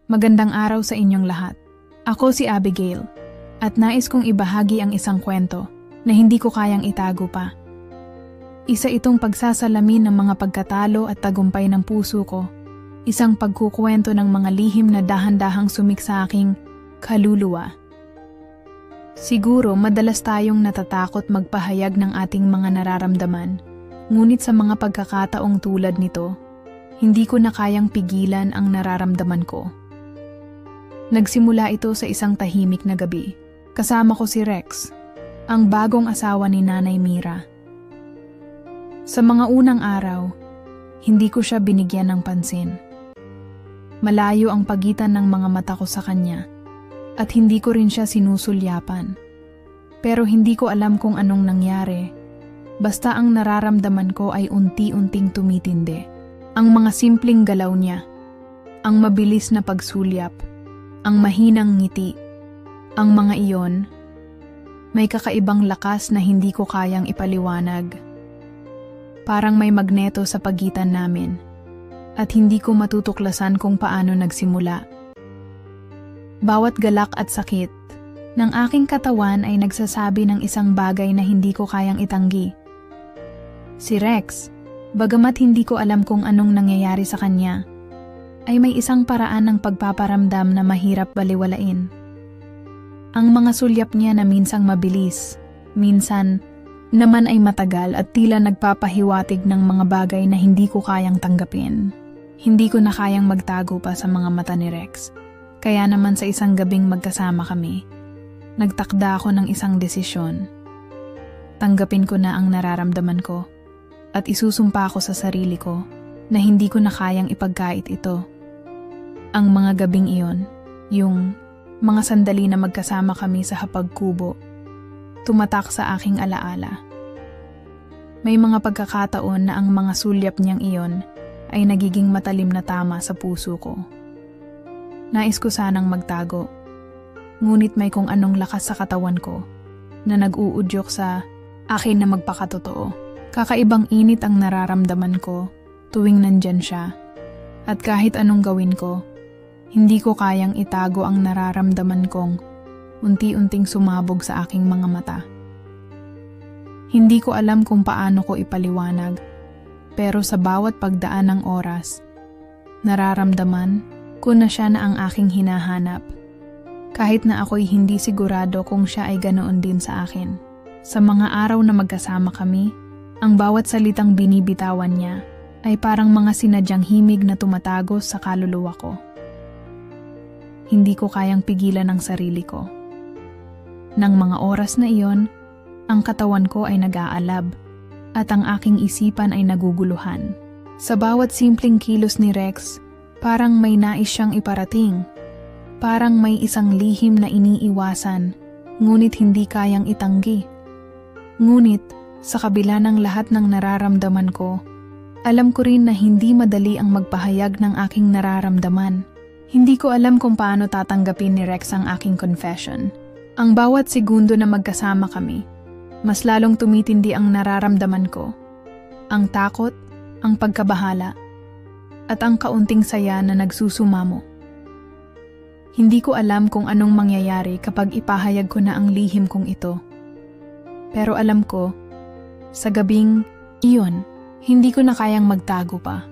Magandang araw sa inyong lahat. Ako si Abigail, at nais kong ibahagi ang isang kwento na hindi ko kayang itago pa. Isa itong pagsasalamin ng mga pagkatalo at tagumpay ng puso ko, isang pagkukwento ng mga lihim na dahan-dahang sumik sa aking kaluluwa. Siguro madalas tayong natatakot magpahayag ng ating mga nararamdaman, ngunit sa mga pagkakataong tulad nito, hindi ko na kayang pigilan ang nararamdaman ko. Nagsimula ito sa isang tahimik na gabi. Kasama ko si Rex, ang bagong asawa ni Nanay Mira. Sa mga unang araw, hindi ko siya binigyan ng pansin. Malayo ang pagitan ng mga mata ko sa kanya, at hindi ko rin siya sinusulyapan. Pero hindi ko alam kung anong nangyari, basta ang nararamdaman ko ay unti-unting tumitindi. Ang mga simpleng galaw niya, ang mabilis na pagsulyap, ang mahinang ngiti, ang mga iyon, may kakaibang lakas na hindi ko kayang ipaliwanag. Parang may magneto sa pagitan namin, at hindi ko matutuklasan kung paano nagsimula. Bawat galak at sakit ng aking katawan ay nagsasabi ng isang bagay na hindi ko kayang itanggi. Si Rex, bagamat hindi ko alam kung anong nangyayari sa kanya, ay may isang paraan ng pagpaparamdam na mahirap baliwalain. Ang mga sulyap niya na minsang mabilis, minsan naman ay matagal at tila nagpapahiwatig ng mga bagay na hindi ko kayang tanggapin. Hindi ko na kayang magtago pa sa mga mata ni Rex. Kaya naman sa isang gabing magkasama kami, nagtakda ako ng isang desisyon. Tanggapin ko na ang nararamdaman ko. At isusumpa ko sa sarili ko na hindi ko na kayang ipagkait ito. Ang mga gabing iyon, yung mga sandali na magkasama kami sa hapagkubo, tumatak sa aking alaala. May mga pagkakataon na ang mga sulyap niyang iyon ay nagiging matalim na tama sa puso ko. Nais ko sanang magtago, ngunit may kung anong lakas sa katawan ko na nag-uudyok sa akin na magpakatotoo. Kakaibang init ang nararamdaman ko tuwing nandyan siya, at kahit anong gawin ko, hindi ko kayang itago ang nararamdaman kong unti-unting sumabog sa aking mga mata. Hindi ko alam kung paano ko ipaliwanag, pero sa bawat pagdaan ng oras, nararamdaman ko na siya na ang aking hinahanap, kahit na ako'y hindi sigurado kung siya ay ganoon din sa akin. Sa mga araw na magkasama kami, ang bawat salitang binibitawan niya ay parang mga sinadyang himig na tumatagos sa kaluluwa ko. Hindi ko kayang pigilan ang sarili ko. Nang mga oras na iyon, ang katawan ko ay nag-aalab at ang aking isipan ay naguguluhan. Sa bawat simpleng kilos ni Rex, parang may nais siyang iparating. Parang may isang lihim na iniiwasan, ngunit hindi kayang itanggi. Ngunit, sa kabila ng lahat ng nararamdaman ko, alam ko rin na hindi madali ang magpahayag ng aking nararamdaman. Hindi ko alam kung paano tatanggapin ni Rex ang aking confession. Ang bawat segundo na magkasama kami, mas lalong tumitindi ang nararamdaman ko. Ang takot, ang pagkabahala, at ang kaunting saya na nagsusumamo. Hindi ko alam kung anong mangyayari kapag ipahayag ko na ang lihim kong ito. Pero alam ko, sa gabing iyon, hindi ko na kayang magtago pa.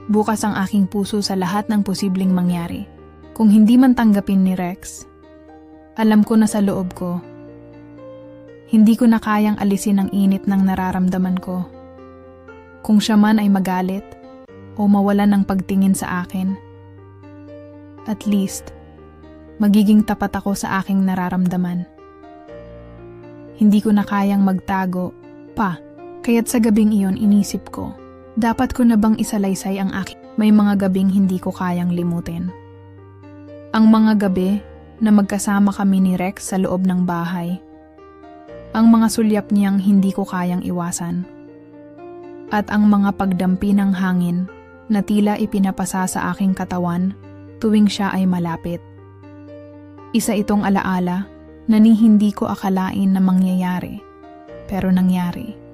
Bukas ang aking puso sa lahat ng posibleng mangyari. Kung hindi man tanggapin ni Rex, alam ko na sa loob ko, hindi ko na kayang alisin ang init ng nararamdaman ko. Kung siya man ay magalit o mawalan ng pagtingin sa akin, at least, magiging tapat ako sa aking nararamdaman. Hindi ko na kayang magtago kaya't sa gabing iyon inisip ko, dapat ko na bang isalaysay ang aking may mga gabing hindi ko kayang limutin. Ang mga gabi na magkasama kami ni Rex sa loob ng bahay. Ang mga sulyap niyang hindi ko kayang iwasan. At ang mga pagdampi ng hangin na tila ipinapasa sa aking katawan tuwing siya ay malapit. Isa itong alaala na hindi ko akalain na mangyayari. Pero nangyari.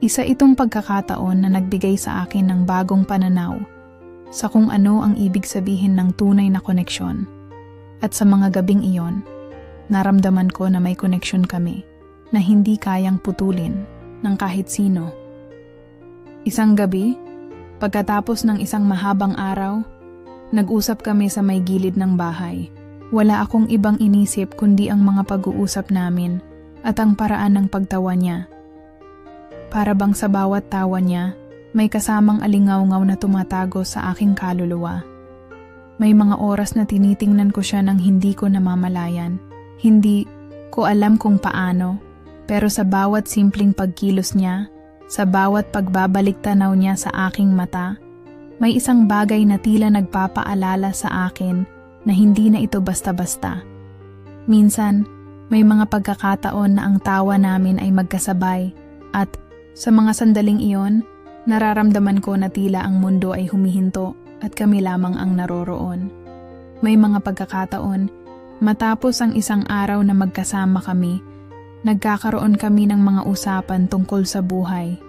Isa itong pagkakataon na nagbigay sa akin ng bagong pananaw sa kung ano ang ibig sabihin ng tunay na koneksyon. At sa mga gabing iyon, naramdaman ko na may koneksyon kami na hindi kayang putulin ng kahit sino. Isang gabi, pagkatapos ng isang mahabang araw, nag-usap kami sa may gilid ng bahay. Wala akong ibang inisip kundi ang mga pag-uusap namin at ang paraan ng pagtawa niya. Para bang sa bawat tawa niya, may kasamang alingaw-ngaw na tumatago sa aking kaluluwa. May mga oras na tinitingnan ko siya nang hindi ko namamalayan. Hindi ko alam kung paano, pero sa bawat simpleng pagkilos niya, sa bawat pagbabalik tanaw niya sa aking mata, may isang bagay na tila nagpapaalala sa akin na hindi na ito basta-basta. Minsan, may mga pagkakataon na ang tawa namin ay magkasabay at sa mga sandaling iyon, nararamdaman ko na tila ang mundo ay humihinto at kami lamang ang naroroon. May mga pagkakataon, matapos ang isang araw na magkasama kami, nagkakaroon kami ng mga usapan tungkol sa buhay.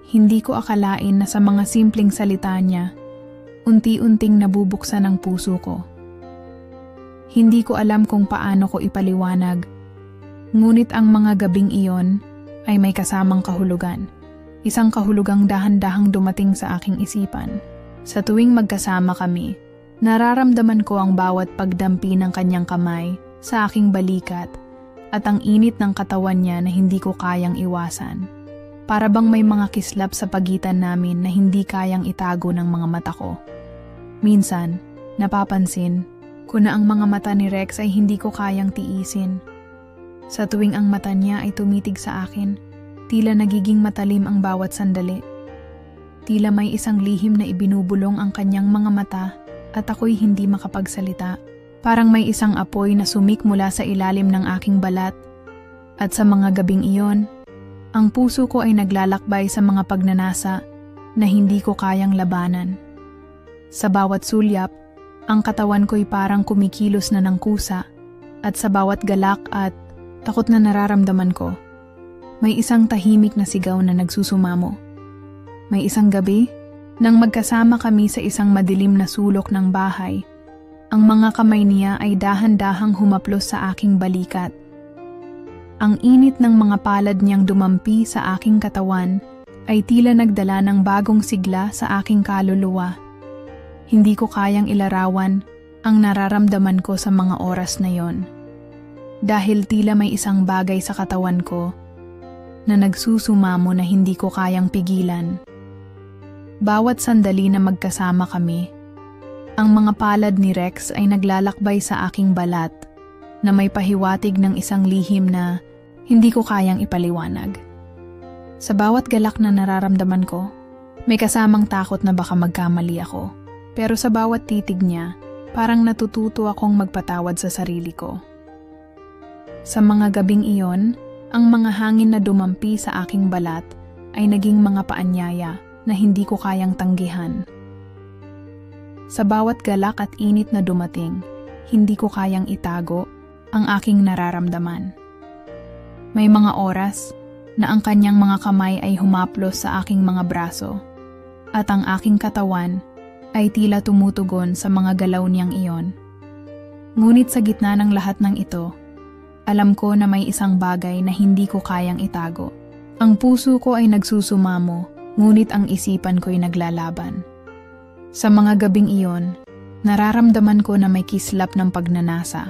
Hindi ko akalain na sa mga simpleng salita niya, unti-unting nabubuksan ang puso ko. Hindi ko alam kung paano ko ipaliwanag, ngunit ang mga gabing iyon ay may kasamang kahulugan. Isang kahulugang dahan-dahang dumating sa aking isipan. Sa tuwing magkasama kami, nararamdaman ko ang bawat pagdampi ng kanyang kamay sa aking balikat at ang init ng katawan niya na hindi ko kayang iwasan. Para bang may mga kislap sa pagitan namin na hindi kayang itago ng mga mata ko. Minsan, napapansin ko na ang mga mata ni Rex ay hindi ko kayang tiisin. Sa tuwing ang mata niya ay tumitig sa akin, tila nagiging matalim ang bawat sandali. Tila may isang lihim na ibinubulong ang kanyang mga mata at ako'y hindi makapagsalita. Parang may isang apoy na sumik mula sa ilalim ng aking balat. At sa mga gabing iyon, ang puso ko ay naglalakbay sa mga pagnanasa na hindi ko kayang labanan. Sa bawat sulyap, ang katawan ko'y parang kumikilos na ng kusa at sa bawat galak at takot na nararamdaman ko, may isang tahimik na sigaw na nagsusumamo. May isang gabi, nang magkasama kami sa isang madilim na sulok ng bahay, ang mga kamay niya ay dahan-dahang humaplos sa aking balikat. Ang init ng mga palad niyang dumampi sa aking katawan ay tila nagdala ng bagong sigla sa aking kaluluwa. Hindi ko kayang ilarawan ang nararamdaman ko sa mga oras na yon. Dahil tila may isang bagay sa katawan ko na nagsusumamo na hindi ko kayang pigilan. Bawat sandali na magkasama kami, ang mga palad ni Rex ay naglalakbay sa aking balat na may pahiwatig ng isang lihim na hindi ko kayang ipaliwanag. Sa bawat galak na nararamdaman ko, may kasamang takot na baka magkamali ako. Pero sa bawat titig niya, parang natututo akong magpatawad sa sarili ko. Sa mga gabing iyon, ang mga hangin na dumampi sa aking balat ay naging mga paanyaya na hindi ko kayang tanggihan. Sa bawat galak at init na dumating, hindi ko kayang itago ang aking nararamdaman. May mga oras na ang kanyang mga kamay ay humaplos sa aking mga braso at ang aking katawan ay tila tumutugon sa mga galaw niyang iyon. Ngunit sa gitna ng lahat ng ito, alam ko na may isang bagay na hindi ko kayang itago. Ang puso ko ay nagsusumamo, ngunit ang isipan ko'y naglalaban. Sa mga gabing iyon, nararamdaman ko na may kislap ng pagnanasa,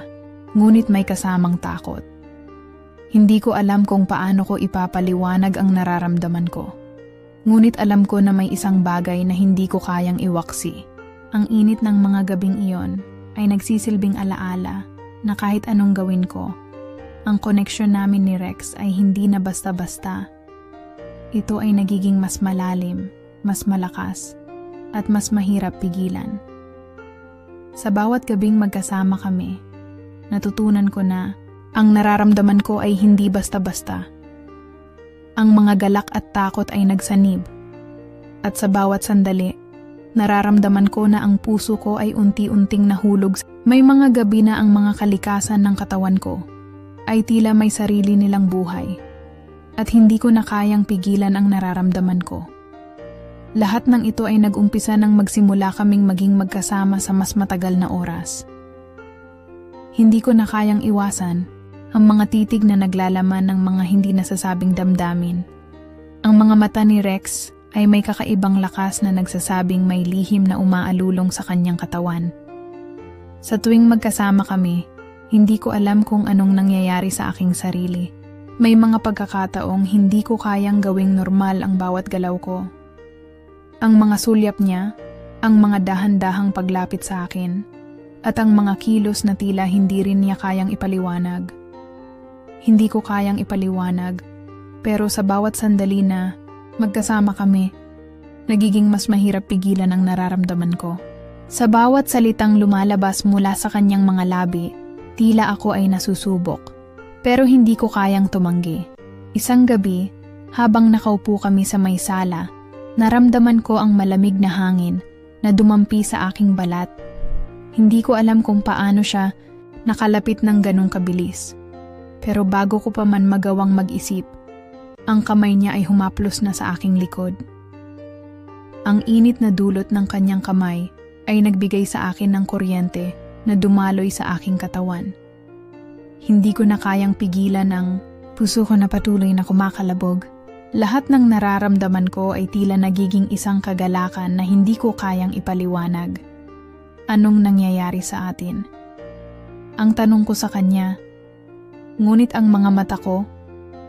ngunit may kasamang takot. Hindi ko alam kung paano ko ipapaliwanag ang nararamdaman ko. Ngunit alam ko na may isang bagay na hindi ko kayang iwaksi. Ang init ng mga gabing iyon ay nagsisilbing alaala na kahit anong gawin ko, ang koneksyon namin ni Rex ay hindi na basta-basta. Ito ay nagiging mas malalim, mas malakas, at mas mahirap pigilan. Sa bawat gabing magkasama kami, natutunan ko na ang nararamdaman ko ay hindi basta-basta. Ang mga galak at takot ay nagsanib. At sa bawat sandali, nararamdaman ko na ang puso ko ay unti-unting nahulog. May mga gabi na ang mga kalikasan ng katawan ko ay tila may sarili nilang buhay. At hindi ko na kayang pigilan ang nararamdaman ko. Lahat ng ito ay nag-umpisa nang magsimula kaming maging magkasama sa mas matagal na oras. Hindi ko na kayang iwasan ang mga titig na naglalaman ng mga hindi nasasabing damdamin. Ang mga mata ni Rex ay may kakaibang lakas na nagsasabing may lihim na umaalulong sa kanyang katawan. Sa tuwing magkasama kami, hindi ko alam kung anong nangyayari sa aking sarili. May mga pagkakataong hindi ko kayang gawing normal ang bawat galaw ko. Ang mga sulyap niya, ang mga dahan-dahang paglapit sa akin, at ang mga kilos na tila hindi rin niya kayang ipaliwanag. Hindi ko kayang ipaliwanag, pero sa bawat sandali na magkasama kami, nagiging mas mahirap pigilan ang nararamdaman ko. Sa bawat salitang lumalabas mula sa kanyang mga labi, tila ako ay nasusubok. Pero hindi ko kayang tumanggi. Isang gabi, habang nakaupo kami sa may sala, naramdaman ko ang malamig na hangin na dumampi sa aking balat. Hindi ko alam kung paano siya nakalapit ng ganong kabilis. Pero bago ko pa man magawang mag-isip, ang kamay niya ay humaplos na sa aking likod. Ang init na dulot ng kanyang kamay ay nagbigay sa akin ng kuryente na dumaloy sa aking katawan. Hindi ko na kayang pigilan ang puso ko na patuloy na kumakalabog. Lahat ng nararamdaman ko ay tila nagiging isang kagalakan na hindi ko kayang ipaliwanag. Anong nangyayari sa atin? Ang tanong ko sa kanya, ngunit ang mga mata ko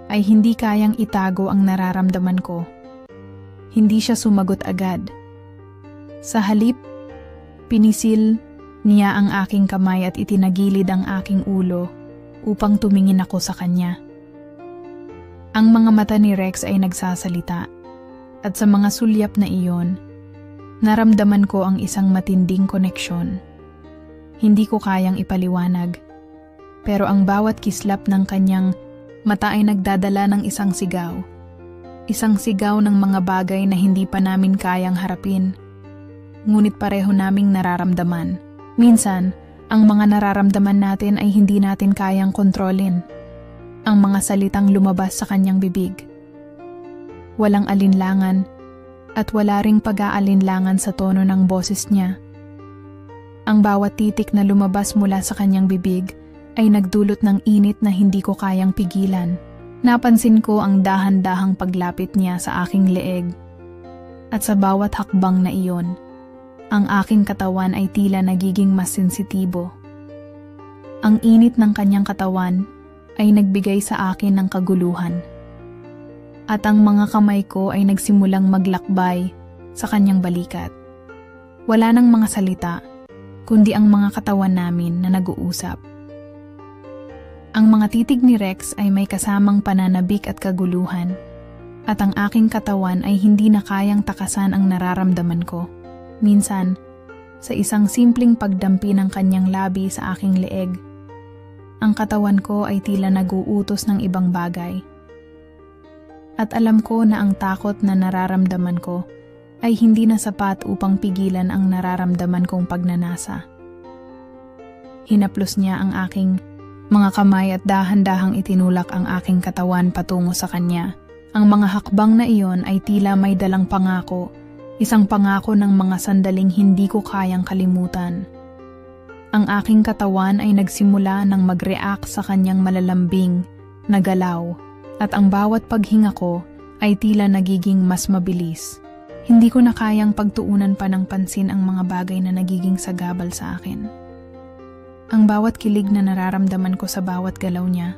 ay hindi kayang itago ang nararamdaman ko. Hindi siya sumagot agad. Sa halip, pinisil niya ang aking kamay at itinagilid ang aking ulo upang tumingin ako sa kanya. Ang mga mata ni Rex ay nagsasalita, at sa mga sulyap na iyon, naramdaman ko ang isang matinding koneksyon. Hindi ko kayang ipaliwanag, pero ang bawat kislap ng kanyang mata ay nagdadala ng isang sigaw. Isang sigaw ng mga bagay na hindi pa namin kayang harapin, ngunit pareho naming nararamdaman. Minsan, ang mga nararamdaman natin ay hindi natin kayang kontrolin. Ang mga salitang lumabas sa kanyang bibig. Walang alinlangan at wala ring pag-aalinlangan sa tono ng boses niya. Ang bawat titik na lumabas mula sa kanyang bibig ay nagdulot ng init na hindi ko kayang pigilan. Napansin ko ang dahan-dahang paglapit niya sa aking leeg. At sa bawat hakbang na iyon, ang aking katawan ay tila nagiging mas sensitibo. Ang init ng kanyang katawan ay nagbigay sa akin ng kaguluhan. At ang mga kamay ko ay nagsimulang maglakbay sa kanyang balikat. Wala nang mga salita, kundi ang mga katawan namin na nag-uusap. Ang mga titig ni Rex ay may kasamang pananabik at kaguluhan, at ang aking katawan ay hindi na kayang takasan ang nararamdaman ko. Minsan, sa isang simpleng pagdampi ng kanyang labi sa aking leeg, ang katawan ko ay tila nag-uutos ng ibang bagay. At alam ko na ang takot na nararamdaman ko ay hindi na sapat upang pigilan ang nararamdaman kong pagnanasa. Hinaplos niya ang aking mga kamay at dahan-dahang itinulak ang aking katawan patungo sa kanya. Ang mga hakbang na iyon ay tila may dalang pangako. Isang pangako ng mga sandaling hindi ko kayang kalimutan. Ang aking katawan ay nagsimula ng mag-react sa kanyang malalambing na galaw, at ang bawat paghinga ko ay tila nagiging mas mabilis. Hindi ko na kayang pagtuunan pa ng pansin ang mga bagay na nagiging sagabal sa akin. Ang bawat kilig na nararamdaman ko sa bawat galaw niya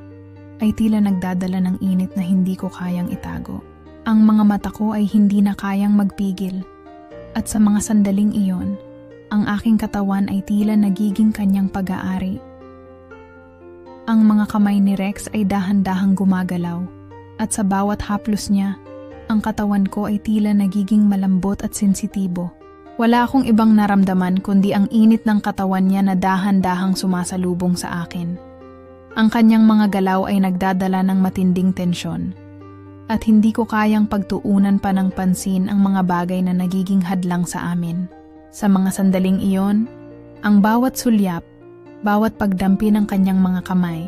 ay tila nagdadala ng init na hindi ko kayang itago. Ang mga mata ko ay hindi na kayang magpigil. At sa mga sandaling iyon, ang aking katawan ay tila nagiging kanyang pag-aari. Ang mga kamay ni Rex ay dahan-dahang gumagalaw, at sa bawat haplos niya, ang katawan ko ay tila nagiging malambot at sensitibo. Wala akong ibang naramdaman kundi ang init ng katawan niya na dahan-dahang sumasalubong sa akin. Ang kanyang mga galaw ay nagdadala ng matinding tensyon. At hindi ko kayang pagtuunan pa ng pansin ang mga bagay na nagiging hadlang sa amin. Sa mga sandaling iyon, ang bawat sulyap, bawat pagdampi ng kanyang mga kamay,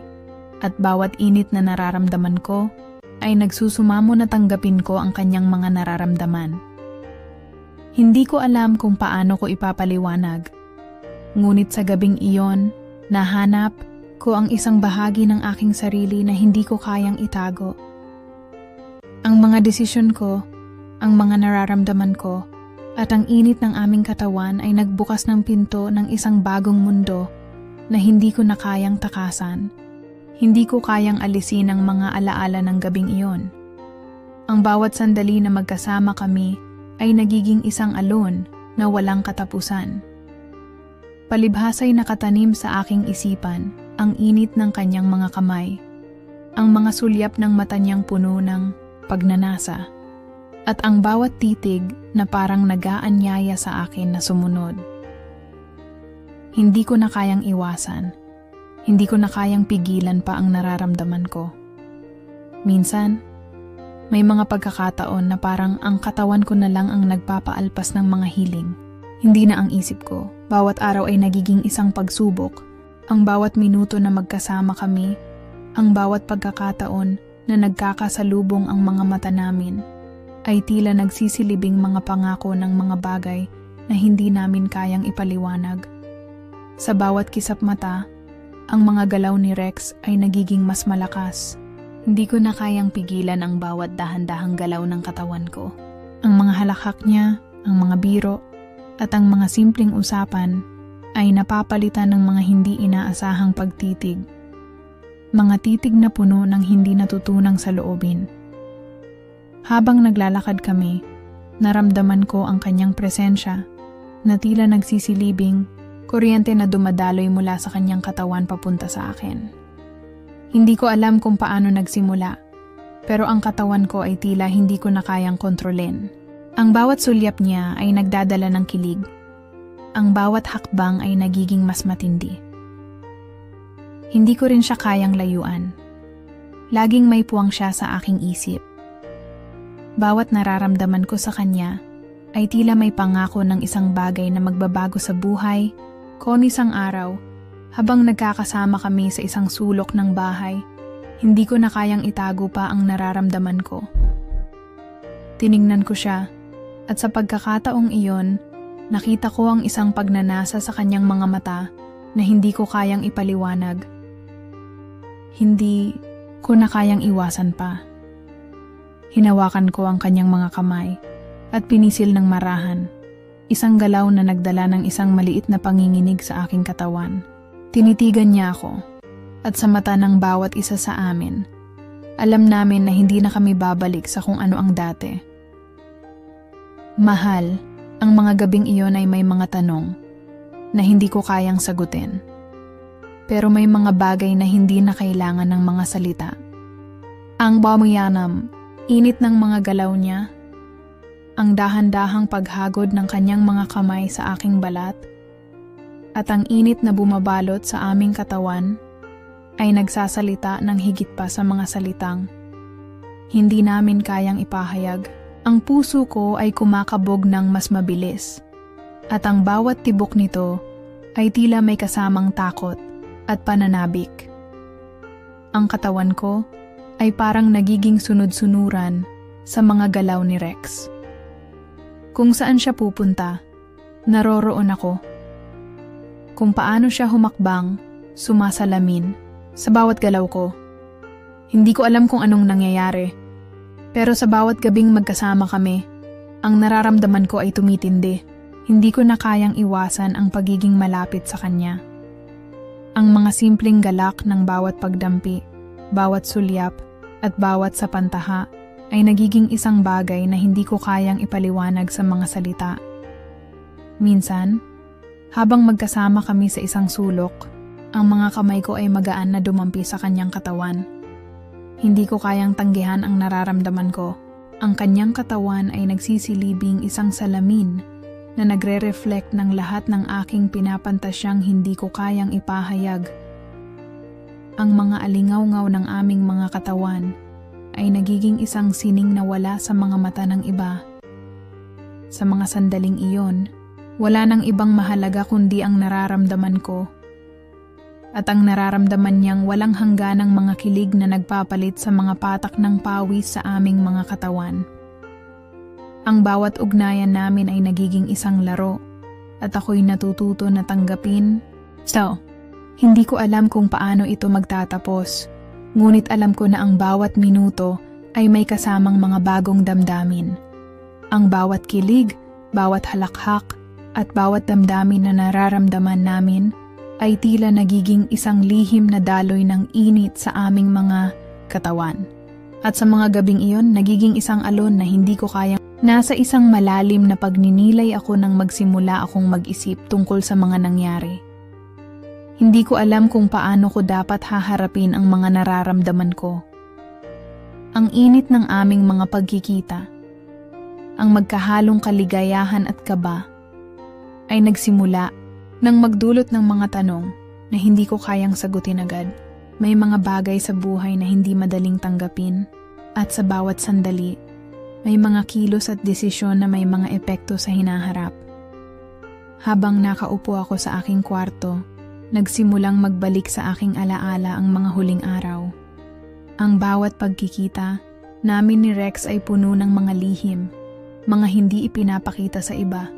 at bawat init na nararamdaman ko, ay nagsusumamo na tanggapin ko ang kanyang mga nararamdaman. Hindi ko alam kung paano ko ipapaliwanag. Ngunit sa gabing iyon, nahanap ko ang isang bahagi ng aking sarili na hindi ko kayang itago. Ang mga desisyon ko, ang mga nararamdaman ko, at ang init ng aming katawan ay nagbukas ng pinto ng isang bagong mundo na hindi ko na kayang takasan. Hindi ko kayang alisin ang mga alaala ng gabing iyon. Ang bawat sandali na magkasama kami ay nagiging isang alon na walang katapusan. Palibhasa'y nakatanim sa aking isipan ang init ng kanyang mga kamay, ang mga sulyap ng mata niyang puno ng pagnanasa, at ang bawat titig na parang nag-aanyaya sa akin na sumunod. Hindi ko na kayang iwasan. Hindi ko na kayang pigilan pa ang nararamdaman ko. Minsan, may mga pagkakataon na parang ang katawan ko na lang ang nagpapaalpas ng mga hiling. Hindi na ang isip ko. Bawat araw ay nagiging isang pagsubok. Ang bawat minuto na magkasama kami, ang bawat pagkakataon na nagkakasalubong ang mga mata namin, ay tila nagsisilibing mga pangako ng mga bagay na hindi namin kayang ipaliwanag. Sa bawat kisap mata, ang mga galaw ni Rex ay nagiging mas malakas. Hindi ko na kayang pigilan ang bawat dahan-dahang galaw ng katawan ko. Ang mga halakhak niya, ang mga biro, at ang mga simpleng usapan ay napapalitan ng mga hindi inaasahang pagtitig. Mga titig na puno ng hindi natutunang saloobin. Habang naglalakad kami, naramdaman ko ang kanyang presensya na tila nagsisilibing, kuryente na dumadaloy mula sa kanyang katawan papunta sa akin. Hindi ko alam kung paano nagsimula, pero ang katawan ko ay tila hindi ko na kayang kontrolin. Ang bawat sulyap niya ay nagdadala ng kilig. Ang bawat hakbang ay nagiging mas matindi. Hindi ko rin siya kayang layuan. Laging may puwang siya sa aking isip. Bawat nararamdaman ko sa kanya ay tila may pangako ng isang bagay na magbabago sa buhay ko isang araw. Habang nagkakasama kami sa isang sulok ng bahay, hindi ko na kayang itago pa ang nararamdaman ko. Tiningnan ko siya, at sa pagkakataong iyon, nakita ko ang isang pagnanasa sa kanyang mga mata na hindi ko kayang ipaliwanag. Hindi ko na kayang iwasan pa. Hinawakan ko ang kanyang mga kamay at pinisil ng marahan, isang galaw na nagdala ng isang maliit na panginginig sa aking katawan. Tinitigan niya ako, at sa mata ng bawat isa sa amin, alam namin na hindi na kami babalik sa kung ano ang dati. Mahal, ang mga gabing iyon ay may mga tanong na hindi ko kayang sagutin. Pero may mga bagay na hindi na kailangan ng mga salita. Ang bamuyanam, init ng mga galaw niya, ang dahan-dahang paghagod ng kanyang mga kamay sa aking balat, at ang init na bumabalot sa aming katawan ay nagsasalita ng higit pa sa mga salitang hindi namin kayang ipahayag. Ang puso ko ay kumakabog ng mas mabilis, at ang bawat tibok nito ay tila may kasamang takot at pananabik. Ang katawan ko ay parang nagiging sunod-sunuran sa mga galaw ni Rex. Kung saan siya pupunta, naroroon ako. Kung paano siya humakbang, sumasalamin sa bawat galaw ko. Hindi ko alam kung anong nangyayari, pero sa bawat gabing magkasama kami, ang nararamdaman ko ay tumitindi. Hindi ko na kayang iwasan ang pagiging malapit sa kanya. Ang mga simpleng galak ng bawat pagdampi, bawat sulyap, at bawat sapantaha ay nagiging isang bagay na hindi ko kayang ipaliwanag sa mga salita. Minsan, habang magkasama kami sa isang sulok, ang mga kamay ko ay magaan na dumampi sa kanyang katawan. Hindi ko kayang tanggihan ang nararamdaman ko. Ang kanyang katawan ay nagsisilibing isang salamin na nagre-reflect ng lahat ng aking pinapantasyang hindi ko kayang ipahayag. Ang mga alingaw-ngaw ng aming mga katawan ay nagiging isang sining na wala sa mga mata ng iba. Sa mga sandaling iyon, wala nang ibang mahalaga kundi ang nararamdaman ko. At ang nararamdaman niyang walang hangganang mga kilig na nagpapalit sa mga patak ng pawis sa aming mga katawan. Ang bawat ugnayan namin ay nagiging isang laro at ako'y natututo na tanggapin. So, hindi ko alam kung paano ito magtatapos. Ngunit alam ko na ang bawat minuto ay may kasamang mga bagong damdamin. Ang bawat kilig, bawat halakhak, at bawat damdamin na nararamdaman namin ay tila nagiging isang lihim na daloy ng init sa aming mga katawan. At sa mga gabing iyon, nagiging isang alon na hindi ko kayang. Nasa isang malalim na pagninilay ako nang magsimula akong mag-isip tungkol sa mga nangyari. Hindi ko alam kung paano ko dapat haharapin ang mga nararamdaman ko. Ang init ng aming mga pagkikita, ang magkahalong kaligayahan at kaba, ay nagsimula nang magdulot ng mga tanong na hindi ko kayang sagutin agad. May mga bagay sa buhay na hindi madaling tanggapin at sa bawat sandali, may mga kilos at desisyon na may mga epekto sa hinaharap. Habang nakaupo ako sa aking kwarto, nagsimulang magbalik sa aking alaala ang mga huling araw. Ang bawat pagkikita namin ni Rex ay puno ng mga lihim, mga hindi ipinapakita sa iba.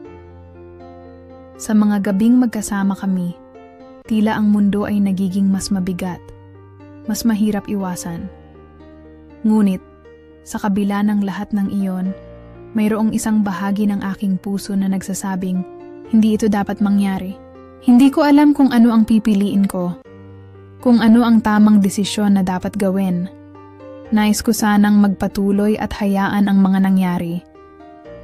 Sa mga gabing magkasama kami, tila ang mundo ay nagiging mas mabigat, mas mahirap iwasan. Ngunit, sa kabila ng lahat ng iyon, mayroong isang bahagi ng aking puso na nagsasabing, hindi ito dapat mangyari. Hindi ko alam kung ano ang pipiliin ko, kung ano ang tamang desisyon na dapat gawin. Nais ko sanang magpatuloy at hayaan ang mga nangyari.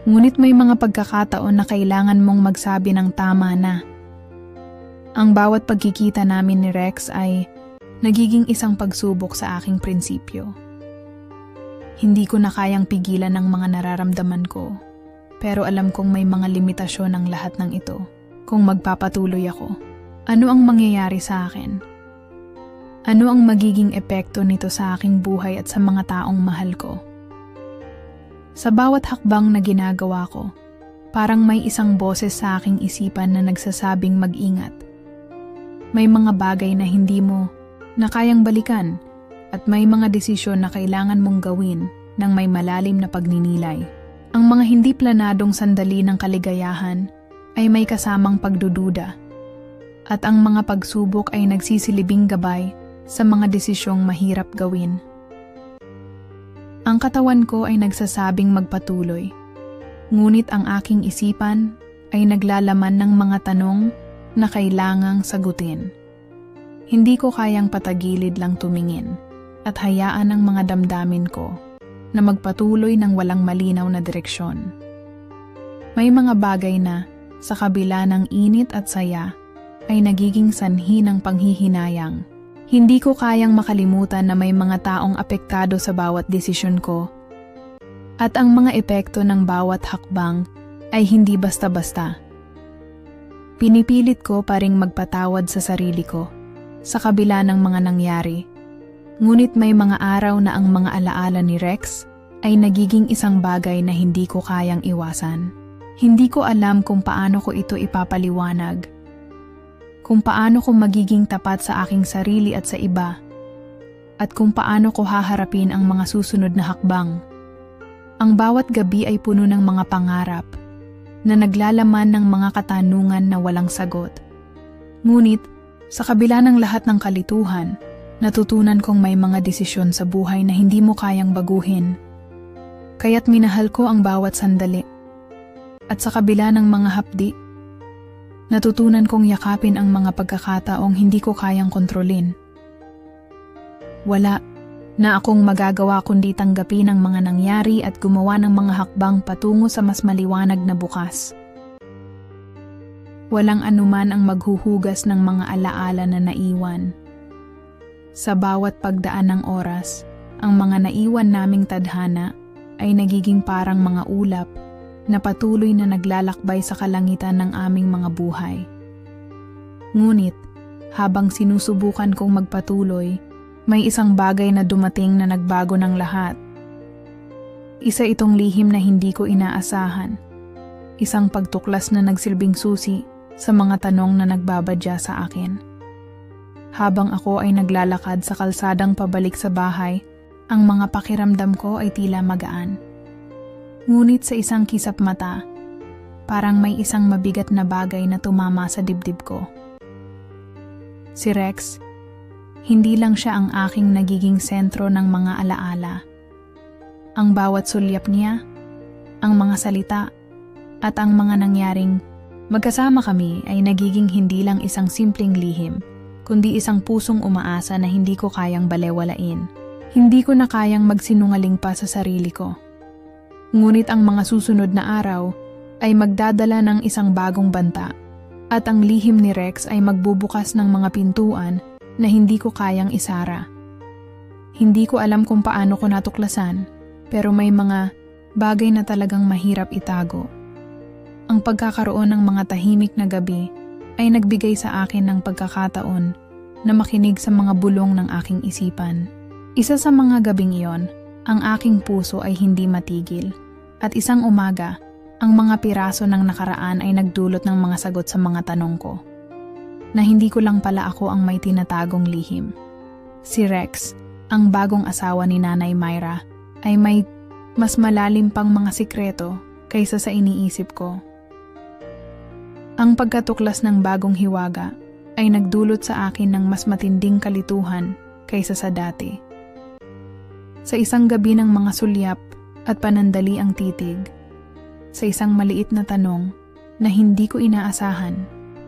Ngunit may mga pagkakataon na kailangan mong magsabi ng tama na. Ang bawat pagkikita namin ni Rex ay nagiging isang pagsubok sa aking prinsipyo. Hindi ko na kayang pigilan ang mga nararamdaman ko, pero alam kong may mga limitasyon ang lahat ng ito. Kung magpapatuloy ako, ano ang mangyayari sa akin? Ano ang magiging epekto nito sa aking buhay at sa mga taong mahal ko? Sa bawat hakbang na ginagawa ko, parang may isang boses sa aking isipan na nagsasabing mag-ingat. May mga bagay na hindi mo na kayang balikan, at may mga desisyon na kailangan mong gawin ng may malalim na pagninilay. Ang mga hindi planadong sandali ng kaligayahan ay may kasamang pagdududa, at ang mga pagsubok ay nagsisilibing gabay sa mga desisyong mahirap gawin. Ang katawan ko ay nagsasabing magpatuloy, ngunit ang aking isipan ay naglalaman ng mga tanong na kailangang sagutin. Hindi ko kayang patagilid lang tumingin at hayaan ang mga damdamin ko na magpatuloy ng walang malinaw na direksyon. May mga bagay na, sa kabila ng init at saya, ay nagiging sanhi ng panghihinayang. Hindi ko kayang makalimutan na may mga taong apektado sa bawat desisyon ko, at ang mga epekto ng bawat hakbang ay hindi basta-basta. Pinipilit ko pa ring magpatawad sa sarili ko, sa kabila ng mga nangyari. Ngunit may mga araw na ang mga alaala ni Rex ay nagiging isang bagay na hindi ko kayang iwasan. Hindi ko alam kung paano ko ito ipapaliwanag, kung paano ko magiging tapat sa aking sarili at sa iba, at kung paano ko haharapin ang mga susunod na hakbang. Ang bawat gabi ay puno ng mga pangarap na naglalaman ng mga katanungan na walang sagot. Ngunit, sa kabila ng lahat ng kalituhan, natutunan kong may mga desisyon sa buhay na hindi mo kayang baguhin. Kaya't minahal ko ang bawat sandali. At sa kabila ng mga hapdi, natutunan kong yakapin ang mga pagkakataong hindi ko kayang kontrolin. Wala na akong magagawa kundi tanggapin ang mga nangyari at gumawa ng mga hakbang patungo sa mas maliwanag na bukas. Walang anuman ang maghuhugas ng mga alaala na naiwan. Sa bawat pagdaan ng oras, ang mga naiwan naming tadhana ay nagiging parang mga ulap na patuloy na naglalakbay sa kalangitan ng aming mga buhay. Ngunit, habang sinusubukan kong magpatuloy, may isang bagay na dumating na nagbago ng lahat. Isa itong lihim na hindi ko inaasahan. Isang pagtuklas na nagsilbing susi sa mga tanong na nagbabadya sa akin. Habang ako ay naglalakad sa kalsadang pabalik sa bahay, ang mga pakiramdam ko ay tila magaan. Ngunit sa isang kisap mata, parang may isang mabigat na bagay na tumama sa dibdib ko. Si Rex, hindi lang siya ang aking nagiging sentro ng mga alaala. Ang bawat sulyap niya, ang mga salita, at ang mga nangyaring magkasama kami ay nagiging hindi lang isang simpleng lihim, kundi isang pusong umaasa na hindi ko kayang balewalain. Hindi ko na kayang magsinungaling pa sa sarili ko. Ngunit ang mga susunod na araw ay magdadala ng isang bagong banta, at ang lihim ni Rex ay magbubukas ng mga pintuan na hindi ko kayang isara. Hindi ko alam kung paano ko natuklasan, pero may mga bagay na talagang mahirap itago. Ang pagkakaroon ng mga tahimik na gabi ay nagbigay sa akin ng pagkakataon na makinig sa mga bulong ng aking isipan. Isa sa mga gabing iyon, ang aking puso ay hindi matigil. At isang umaga, ang mga piraso ng nakaraan ay nagdulot ng mga sagot sa mga tanong ko. Na hindi ko lang pala ako ang may tinatagong lihim. Si Rex, ang bagong asawa ni Nanay Myra, ay may mas malalim pang mga sikreto kaysa sa iniisip ko. Ang pagkatuklas ng bagong hiwaga ay nagdulot sa akin ng mas matinding kalituhan kaysa sa dati. Sa isang gabi ng mga sulyap at panandali ang titig, sa isang maliit na tanong na hindi ko inaasahan,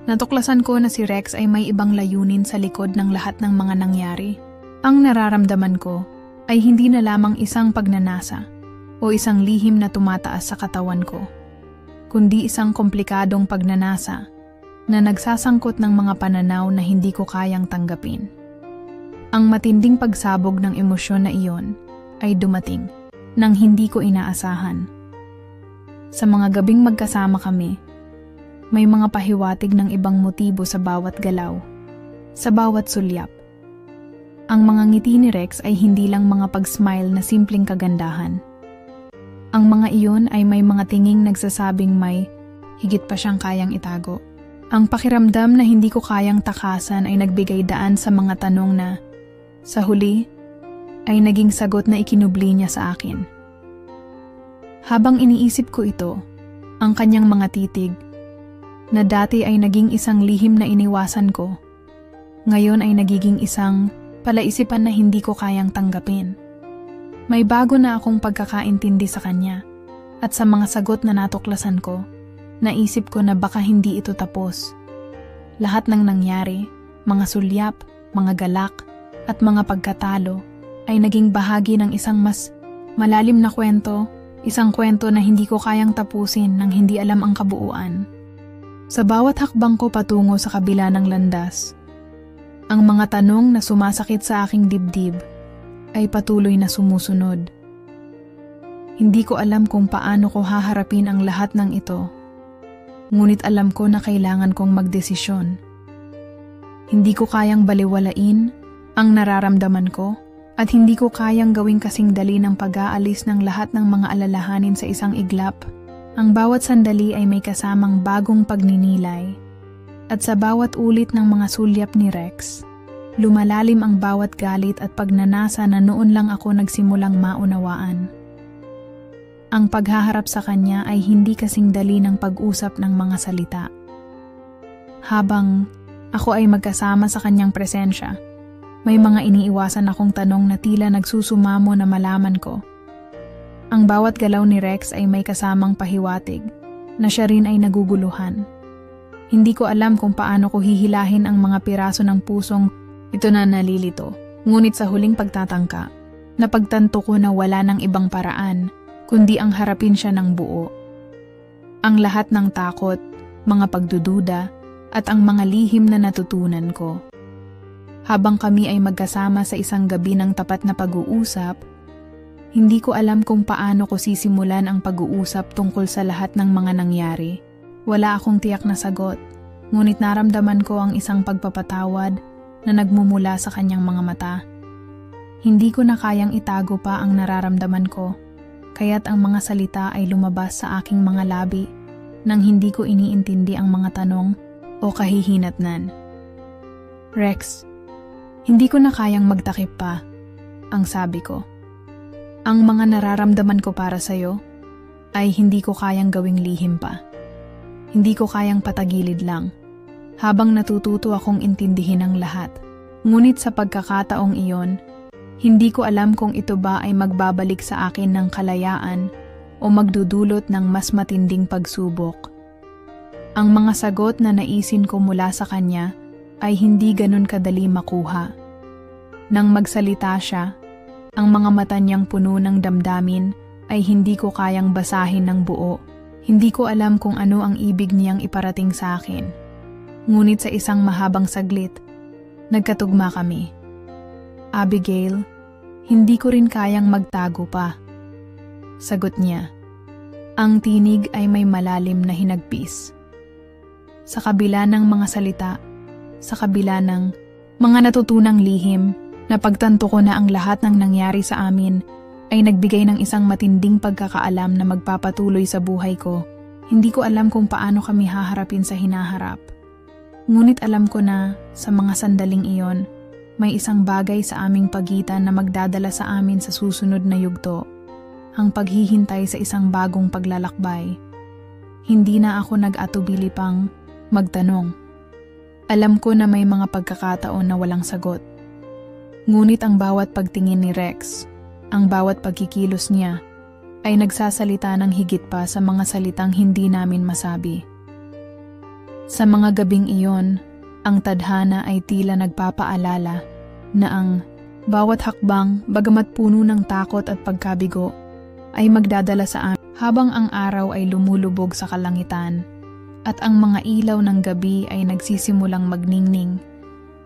natuklasan ko na si Rex ay may ibang layunin sa likod ng lahat ng mga nangyari. Ang nararamdaman ko ay hindi na lamang isang pagnanasa o isang lihim na tumataas sa katawan ko, kundi isang komplikadong pagnanasa na nagsasangkot ng mga pananaw na hindi ko kayang tanggapin. Ang matinding pagsabog ng emosyon na iyon ay dumating nang hindi ko inaasahan. Sa mga gabing magkasama kami, may mga pahiwatig ng ibang motibo sa bawat galaw, sa bawat sulyap. Ang mga ngiti ni Rex ay hindi lang mga pag-smile na simpleng kagandahan. Ang mga iyon ay may mga tinging nagsasabing may higit pa siyang kayang itago. Ang pakiramdam na hindi ko kayang takasan ay nagbigay daan sa mga tanong na, sa huli, ay naging sagot na ikinubli niya sa akin. Habang iniisip ko ito, ang kanyang mga titig, na dati ay naging isang lihim na iniwasan ko, ngayon ay nagiging isang palaisipan na hindi ko kayang tanggapin. May bago na akong pagkakaintindi sa kanya, at sa mga sagot na natuklasan ko, naisip ko na baka hindi ito tapos. Lahat ng nangyari, mga sulyap, mga galak, at mga pagkatalo, ay naging bahagi ng isang mas malalim na kwento, isang kwento na hindi ko kayang tapusin nang hindi alam ang kabuuan. Sa bawat hakbang ko patungo sa kabila ng landas, ang mga tanong na sumasakit sa aking dibdib ay patuloy na sumusunod. Hindi ko alam kung paano ko haharapin ang lahat ng ito, ngunit alam ko na kailangan kong magdesisyon. Hindi ko kayang baliwalain ang nararamdaman ko, at hindi ko kayang gawing kasing dali ng pag-aalis ng lahat ng mga alalahanin sa isang iglap. Ang bawat sandali ay may kasamang bagong pagninilay. At sa bawat ulit ng mga sulyap ni Rex, lumalalim ang bawat galit at pagnanasa na noon lang ako nagsimulang maunawaan. Ang paghaharap sa kanya ay hindi kasing dali ng pag-usap ng mga salita. Habang ako ay magkasama sa kanyang presensya, may mga iniiwasan akong tanong na tila nagsusumamo na malaman ko. Ang bawat galaw ni Rex ay may kasamang pahiwatig na siya rin ay naguguluhan. Hindi ko alam kung paano ko hihilahin ang mga piraso ng pusong ito na nalilito. Ngunit sa huling pagtatangka, napagtanto ko na wala ng ibang paraan kundi ang harapin siya ng buo. Ang lahat ng takot, mga pagdududa, at ang mga lihim na natutunan ko. Habang kami ay magkasama sa isang gabi ng tapat na pag-uusap, hindi ko alam kung paano ko sisimulan ang pag-uusap tungkol sa lahat ng mga nangyari. Wala akong tiyak na sagot, ngunit naramdaman ko ang isang pagpapatawad na nagmumula sa kanyang mga mata. Hindi ko na kayang itago pa ang nararamdaman ko, kaya't ang mga salita ay lumabas sa aking mga labi nang hindi ko iniintindi ang mga tanong o kahihinatnan. Rex, hindi ko na kayang magtakip pa, ang sabi ko. Ang mga nararamdaman ko para sa'yo ay hindi ko kayang gawing lihim pa. Hindi ko kayang patagilid lang, habang natututo akong intindihin ang lahat. Ngunit sa pagkakataong iyon, hindi ko alam kung ito ba ay magbabalik sa akin ng kalayaan o magdudulot ng mas matinding pagsubok. Ang mga sagot na naisin ko mula sa kanya ay hindi ganun kadali makuha. Nang magsalita siya, ang mga mata niyang puno ng damdamin ay hindi ko kayang basahin ng buo. Hindi ko alam kung ano ang ibig niyang iparating sa akin. Ngunit sa isang mahabang saglit, nagkatugma kami. Abigail, hindi ko rin kayang magtago pa. Sagot niya. Ang tinig ay may malalim na hinagpis. Sa kabila ng mga salita, sa kabila ng mga natutunang lihim, napagtanto ko na ang lahat ng nangyari sa amin ay nagbigay ng isang matinding pagkakaalam na magpapatuloy sa buhay ko. Hindi ko alam kung paano kami haharapin sa hinaharap. Ngunit alam ko na sa mga sandaling iyon, may isang bagay sa aming pagitan na magdadala sa amin sa susunod na yugto. Ang paghihintay sa isang bagong paglalakbay. Hindi na ako nag-atubili pang magtanong. Alam ko na may mga pagkakataon na walang sagot. Ngunit ang bawat pagtingin ni Rex, ang bawat pagkikilos niya, ay nagsasalita ng higit pa sa mga salitang hindi namin masabi. Sa mga gabing iyon, ang tadhana ay tila nagpapaalala na ang bawat hakbang, bagamat puno ng takot at pagkabigo, ay magdadala sa amin habang ang araw ay lumulubog sa kalangitan at ang mga ilaw ng gabi ay nagsisimulang magningning.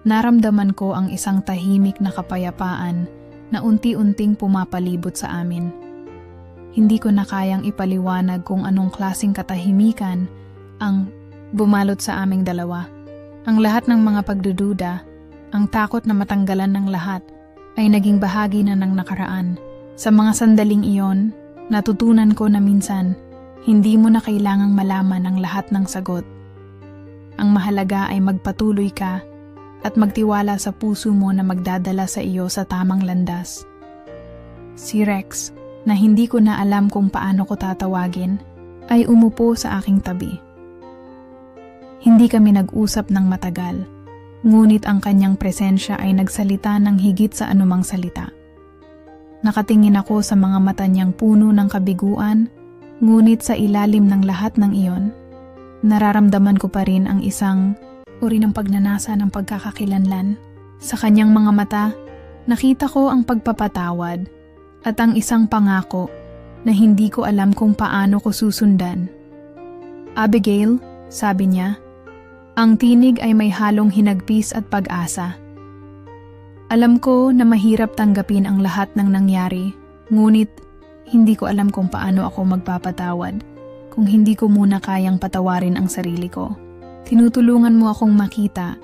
Naramdaman ko ang isang tahimik na kapayapaan na unti-unting pumapalibot sa amin. Hindi ko na kayang ipaliwanag kung anong klaseng katahimikan ang bumalot sa aming dalawa. Ang lahat ng mga pagdududa, ang takot na matanggalan ng lahat, ay naging bahagi na ng nakaraan. Sa mga sandaling iyon, natutunan ko na minsan, hindi mo na kailangang malaman ang lahat ng sagot. Ang mahalaga ay magpatuloy ka at magtiwala sa puso mo na magdadala sa iyo sa tamang landas. Si Rex, na hindi ko na alam kung paano ko tatawagin, ay umupo sa aking tabi. Hindi kami nag-usap ng matagal, ngunit ang kanyang presensya ay nagsalita ng higit sa anumang salita. Nakatingin ako sa mga mata niyang puno ng kabiguan, ngunit sa ilalim ng lahat ng iyon, nararamdaman ko pa rin ang isang uri ng pagnanasa ng pagkakakilanlan. Sa kanyang mga mata, nakita ko ang pagpapatawad at ang isang pangako na hindi ko alam kung paano ko susundan. Abigail, sabi niya, ang tinig ay may halong hinagpis at pag-asa. Alam ko na mahirap tanggapin ang lahat ng nangyari, ngunit hindi ko alam kung paano ako magpapatawad kung hindi ko muna kayang patawarin ang sarili ko. Tinutulungan mo akong makita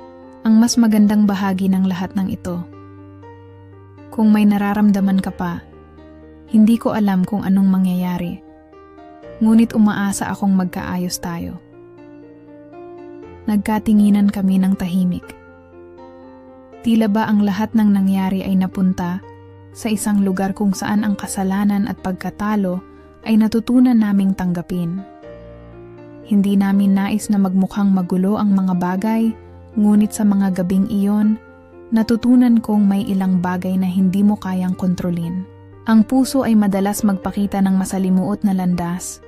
ang mas magandang bahagi ng lahat ng ito. Kung may nararamdaman ka pa, hindi ko alam kung anong mangyayari, ngunit umaasa akong magkaayos tayo. Nagkatinginan kami ng tahimik. Tila ba ang lahat ng nangyari ay napunta sa isang lugar kung saan ang kasalanan at pagkatalo ay natutunan naming tanggapin. Hindi namin nais na magmukhang magulo ang mga bagay, ngunit sa mga gabing iyon, natutunan kong may ilang bagay na hindi mo kayang kontrolin. Ang puso ay madalas magpakita ng masalimuot na landas,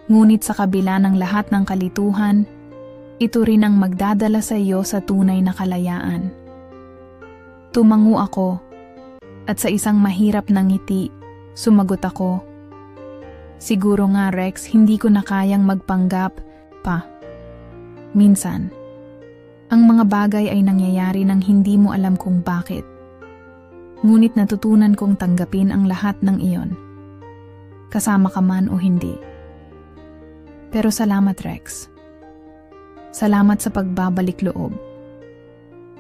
ngunit sa kabila ng lahat ng kalituhan, ito rin ang magdadala sa iyo sa tunay na kalayaan. Tumango ako, at sa isang mahirap na ngiti, sumagot ako. Siguro nga Rex, hindi ko na kayang magpanggap pa. Minsan, ang mga bagay ay nangyayari nang hindi mo alam kung bakit. Ngunit natutunan kong tanggapin ang lahat ng iyon. Kasama ka man o hindi. Pero salamat Rex. Salamat sa pagbabalik loob.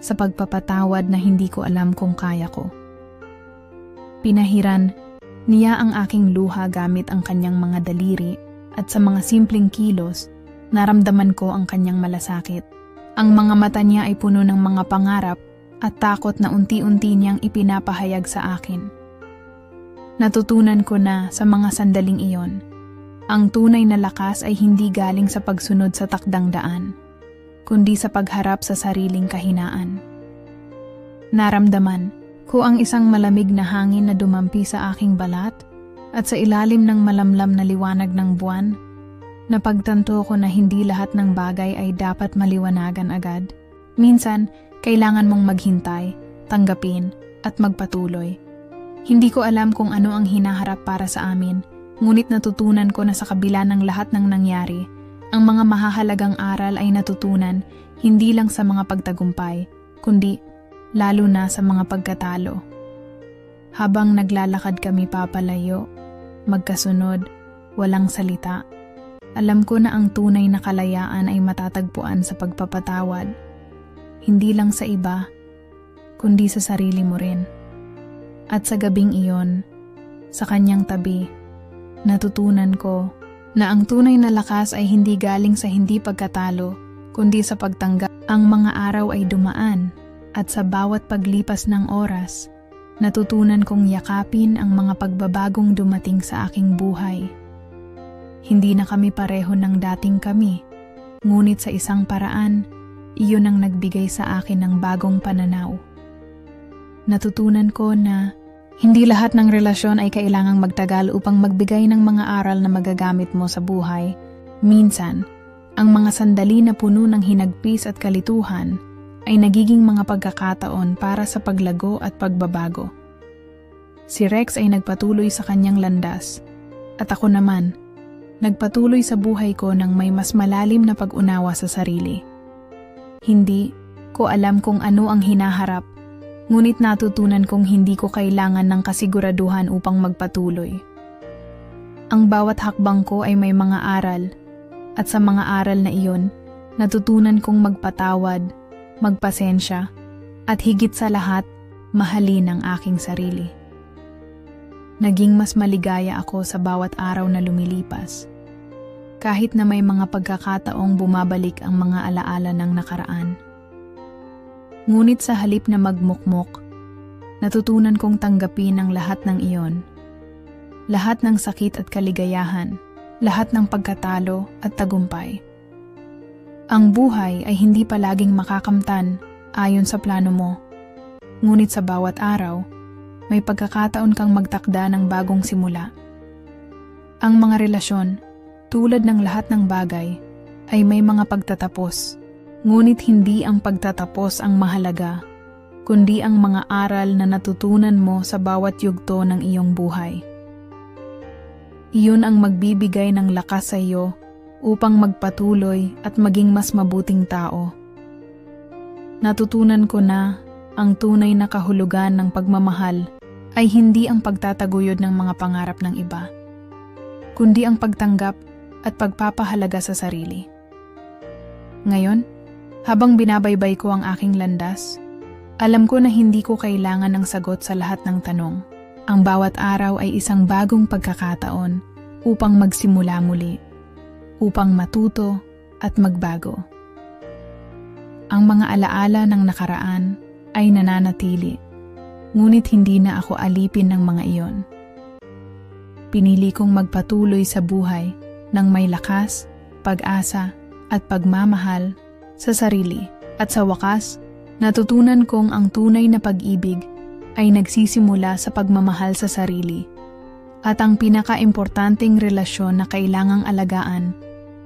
Sa pagpapatawad na hindi ko alam kung kaya ko. Pinahiran niya ang aking luha gamit ang kanyang mga daliri at sa mga simpleng kilos, naramdaman ko ang kanyang malasakit. Ang mga mata niya ay puno ng mga pangarap at takot na unti-unti niyang ipinapahayag sa akin. Natutunan ko na sa mga sandaling iyon, Ang tunay na lakas ay hindi galing sa pagsunod sa takdang daan, kundi sa pagharap sa sariling kahinaan. Naramdaman ko ang isang malamig na hangin na dumampi sa aking balat at sa ilalim ng malamlam na liwanag ng buwan, napagtanto ko na hindi lahat ng bagay ay dapat maliwanagan agad. Minsan, kailangan mong maghintay, tanggapin, at magpatuloy. Hindi ko alam kung ano ang hinaharap para sa amin, ngunit natutunan ko na sa kabila ng lahat ng nangyari, ang mga mahahalagang aral ay natutunan hindi lang sa mga pagtagumpay, kundi lalo na sa mga pagkatalo. Habang naglalakad kami papalayo, magkasunod, walang salita, alam ko na ang tunay na kalayaan ay matatagpuan sa pagpapatawad. Hindi lang sa iba, kundi sa sarili mo rin. At sa gabing iyon, sa kanyang tabi, natutunan ko na ang tunay na lakas ay hindi galing sa hindi pagkatalo, kundi sa pagtanggap. Ang mga araw ay dumaan, at sa bawat paglipas ng oras, natutunan kong yakapin ang mga pagbabagong dumating sa aking buhay. Hindi na kami pareho ng dating kami, ngunit sa isang paraan, iyon ang nagbigay sa akin ng bagong pananaw. Natutunan ko na hindi lahat ng relasyon ay kailangang magtagal upang magbigay ng mga aral na magagamit mo sa buhay. Minsan, ang mga sandali na puno ng hinagpis at kalituhan ay nagiging mga pagkakataon para sa paglago at pagbabago. Si Rex ay nagpatuloy sa kanyang landas, at ako naman, nagpatuloy sa buhay ko ng may mas malalim na pag-unawa sa sarili. Hindi ko alam kung ano ang hinaharap, ngunit natutunan kong hindi ko kailangan ng kasiguraduhan upang magpatuloy. Ang bawat hakbang ko ay may mga aral, at sa mga aral na iyon, natutunan kong magpatawad, magpasensya, at higit sa lahat, mahalin ang aking sarili. Naging mas maligaya ako sa bawat araw na lumilipas, kahit na may mga pagkakataong bumabalik ang mga alaala ng nakaraan. Ngunit sa halip na magmukmok, natutunan kong tanggapin ang lahat ng iyon. Lahat ng sakit at kaligayahan, lahat ng pagkatalo at tagumpay. Ang buhay ay hindi palaging makakamtan ayon sa plano mo. Ngunit sa bawat araw, may pagkakataon kang magtakda ng bagong simula. Ang mga relasyon, tulad ng lahat ng bagay, ay may mga pagtatapos. Ngunit hindi ang pagtatapos ang mahalaga, kundi ang mga aral na natutunan mo sa bawat yugto ng iyong buhay. Iyon ang magbibigay ng lakas sa iyo upang magpatuloy at maging mas mabuting tao. Natutunan ko na ang tunay na kahulugan ng pagmamahal ay hindi ang pagtataguyod ng mga pangarap ng iba, kundi ang pagtanggap at pagpapahalaga sa sarili. Ngayon, habang binabaybay ko ang aking landas, alam ko na hindi ko kailangan ng sagot sa lahat ng tanong. Ang bawat araw ay isang bagong pagkakataon upang magsimula muli, upang matuto at magbago. Ang mga alaala ng nakaraan ay nananatili, ngunit hindi na ako alipin ng mga iyon. Pinili kong magpatuloy sa buhay ng may lakas, pag-asa at pagmamahal sa sarili, at sa wakas, natutunan kong ang tunay na pag-ibig ay nagsisimula sa pagmamahal sa sarili, at ang pinaka-importanting relasyon na kailangang alagaan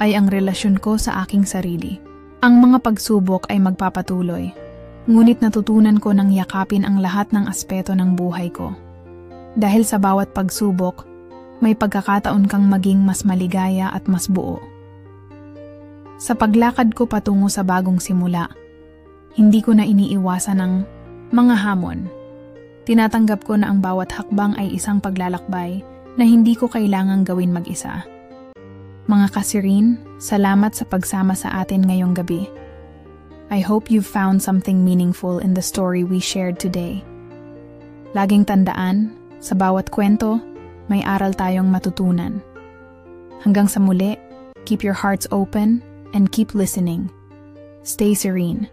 ay ang relasyon ko sa aking sarili. Ang mga pagsubok ay magpapatuloy, ngunit natutunan ko nang yakapin ang lahat ng aspeto ng buhay ko. Dahil sa bawat pagsubok, may pagkakataon kang maging mas maligaya at mas buo. Sa paglakad ko patungo sa bagong simula, hindi ko na iniiwasan ng mga hamon. Tinatanggap ko na ang bawat hakbang ay isang paglalakbay na hindi ko kailangang gawin mag-isa. Mga kasirin, salamat sa pagsama sa atin ngayong gabi. I hope you've found something meaningful in the story we shared today. Laging tandaan, sa bawat kwento, may aral tayong matutunan. Hanggang sa muli, keep your hearts open and keep listening. Stay serene.